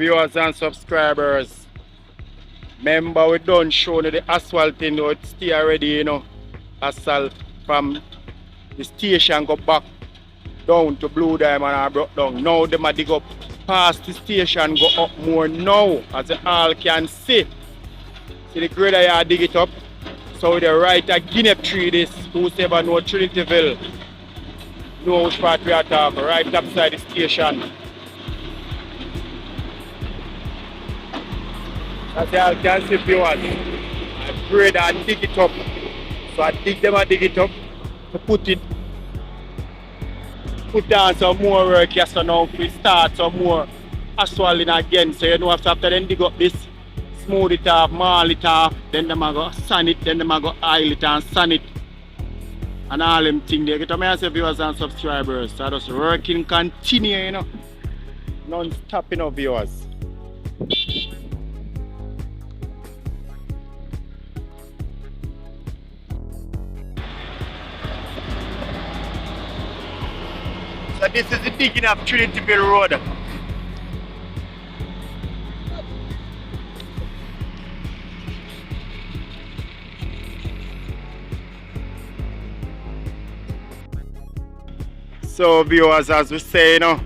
viewers and subscribers. Remember, we done show you the asphalt thing, though it stay already, you know. Asphalt from the station go back down to Blue Diamond and broke down. Now them a dig up past the station, go up more now, as you all can see. See the grader here dig it up. So the right a guinea tree this, whosoever know Trinityville, know which part we are talking, right up side the station. As you all can see, viewers, I grade and dig it up. So I dig them and dig it up to put down some more work here, so now we start some more asphalting again. So you know after then dig up this, smooth it off, maul it off, then them a go sand it, then them a go oil it and sand it. And all them things there. Get on my viewers and subscribers. So just working continue, you know. Non-stop, you know, viewers. So this is the digging of TRINITYVILLE Road. So viewers, as we say, you know,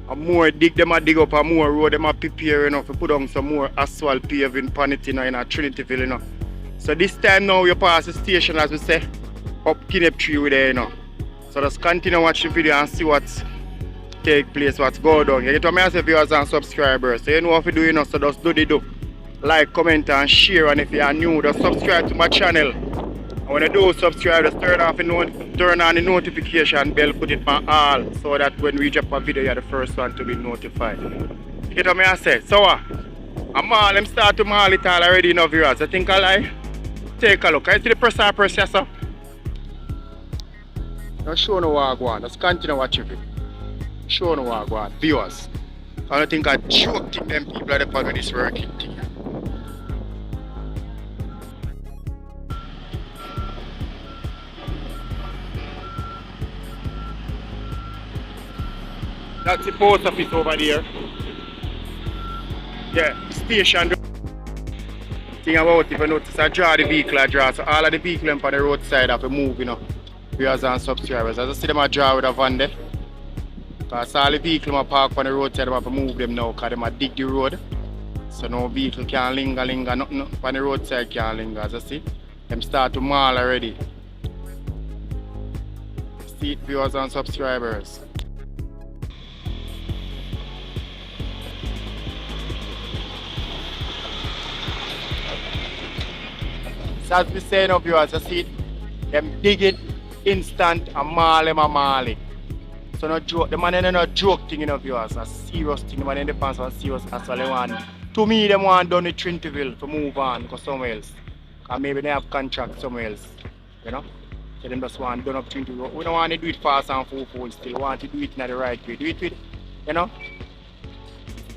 a more dig them a dig up, a more road them a prepare, you know, to put on some more asphalt paving pan it, you know, in a TRINITYVILLE, you know. So this time now you pass the station, as we say, up Guinea Tree with there, you know. So just continue watch the video and see what take place, what's going on. You get what I say, viewers and subscribers. So you know what you do, you know, so just do the do. Like, comment and share, and if you are new, just subscribe to my channel. And when you do subscribe, just turn on the notification bell, put it on all, so that when we drop a video, you're the first one to be notified. You get what I say? So I'm all them start to maul it all already, you know, viewers. I think I like take a look. I see the press and press yourself. Just show no what I go on. Just continue watching it. Show no what I go on. Viewers. I don't think I joke to them people at the part with this working thing. That's the post office over there. Yeah, station. Thing about if you notice, I draw the vehicle, I draw. So all of the vehicles on the roadside have to move, you know. Viewers and subscribers. As I see them a draw with a van there. Because all the vehicles are parked on the roadside, they have to move them now because they dig the road. So no vehicle can linger, nothing on the roadside can linger. As I see, them start to maul already. See it, viewers and subscribers. So as we say now, viewers, you see it, them dig it instant and maul them and maul it. So no joke, the man ain't no joke thing, you know, viewers, a serious thing. The man in the pants was serious as well. They want, to me, them want done the TRINITYVILLE to move on, go somewhere else. Because maybe they have contract somewhere else, you know. So them just want done up TRINITYVILLE. We don't want to do it fast and full still. We want to do it in the right way. Do it with, you know,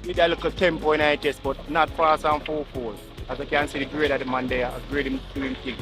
with a little tempo in it, but not fast and full. As I can see the grade of the man there, a grade him doing things.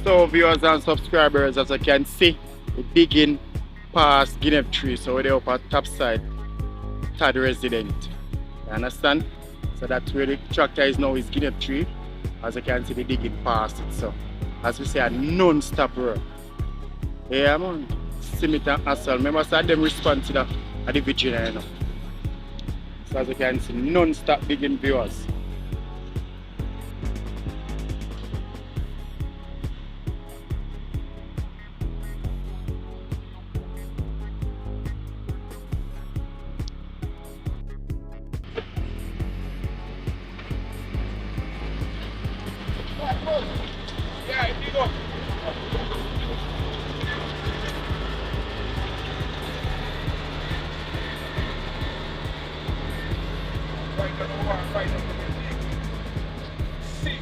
So viewers and subscribers, as you can see, we digging past Guinea Tree, so we're up at top side. Tad resident. You understand? So that's where the tractor is now, is Guinea tree. As you can see, the digging past it. So as we say, a non-stop work. Yeah man, cement and asphalt. Remember, so them respond to that at the Virginia, you know. So as you can see, non-stop digging, viewers. Yeah, dig up. Right. See.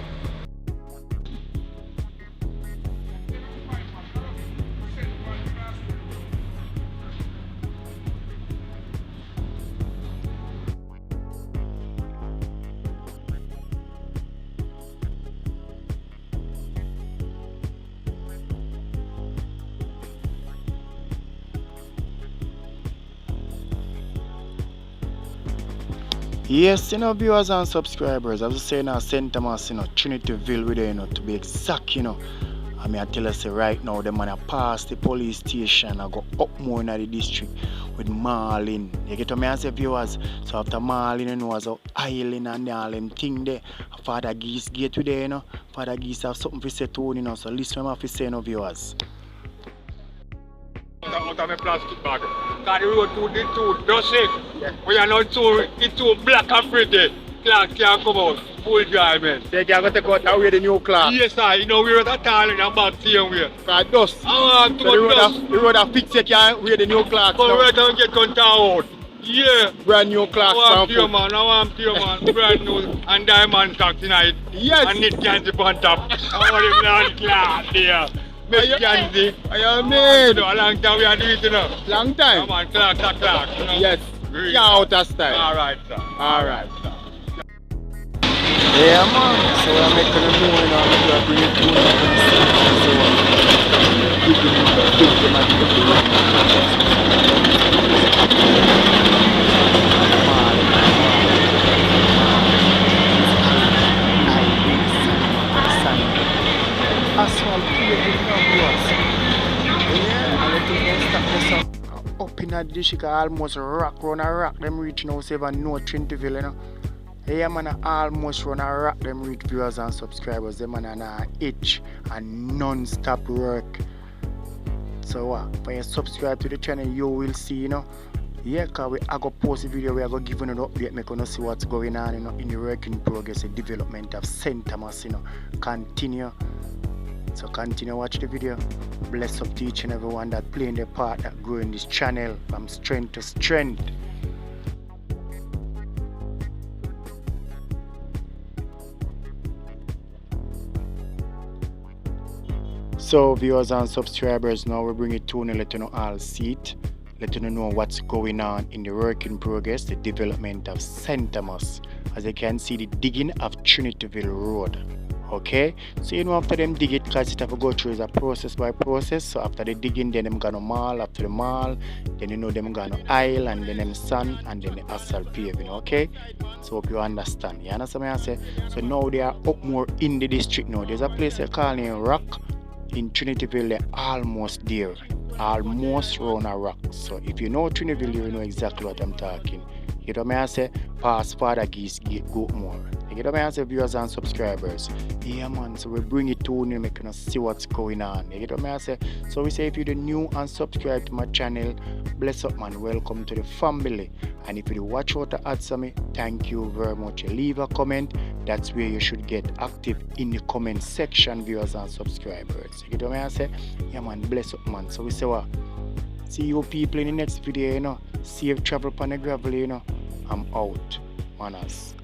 Yes, you know, viewers and subscribers, as I say now, St. Thomas, you know, TRINITYVILLE with you know, to be exact, you know. I mean, I tell us right now, the man pass the police station, I go up more in the district with Marlin. You get what I say, viewers? So after Marlin, you know, was island and all them thing there. Father Geese get to there, you know. Father Geese have something to say to you know, so listen what I say, you know, viewers. Out of my plastic bag. Because the road too dusty. Yeah. We are not it's too black and pretty. Clocks can't come out. Full dry, man. They can take out away the new clock. Yes, sir. You know, we were at all in a bad same way. Because dust. I want to dust. The road are fixed, you can't wear the new clocks. But we don't get contact out. Yeah. Brand new clocks. I want pure man. Brand new. And diamond clocks tonight. Yes. And it can't be on top. I want him non-clock there. Miss Janzi. I mean. A long time we are doing it, you know. Long time? Come on, clock. You know? Yes. You're out of style. Alright, sir. Alright. Yeah, man. So we're making a new one now. We're bringing it to up in that dish, almost rock them reach now, save and no TRINITYVILLE, you know. Yeah, man, almost run a rock them reach viewers and subscribers. Them man an itch and non-stop work. So when you subscribe to the channel, you will see, you know. Yeah, cause I go post a video where I go give you an update, make you see what's going on, you know, in the work in progress, the development of St. Thomas, you know. Continue. So continue watch the video. Bless up to each and everyone that playing their part, that growing this channel from strength to strength. So viewers and subscribers, now we bring it to you, let you know all see it, let you know what's going on in the work in progress, the development of St. Thomas. As you can see, the digging of TRINITYVILLE Road. Okay, so you know after them dig it, because it have to go through is a process by process. So after the digging, then them gonna mall, after the mall, then you know them gonna aisle, and then them sand, and then the asphalt paving. Okay, so hope you understand. You understand what I say? So now they are up more in the district now. There's a place they call Rock in TRINITYVILLE. They're almost there, almost round a rock. So if you know TRINITYVILLE, you know exactly what I'm talking. You know what I say? Pass Father Geese go more. You know what I say, viewers and subscribers? Yeah, man. So we bring it to you, make you see what's going on. You know what I say? So we say if you're new and subscribe to my channel, bless up, man. Welcome to the family. And if you watch out the ads of me, thank you very much. Leave a comment. That's where you should get active in the comment section, viewers and subscribers. You know what I say? Yeah, man. Bless up, man. So we say what? See you people in the next video, you know. Safe travel upon the gravel, you know. I'm out. Manners.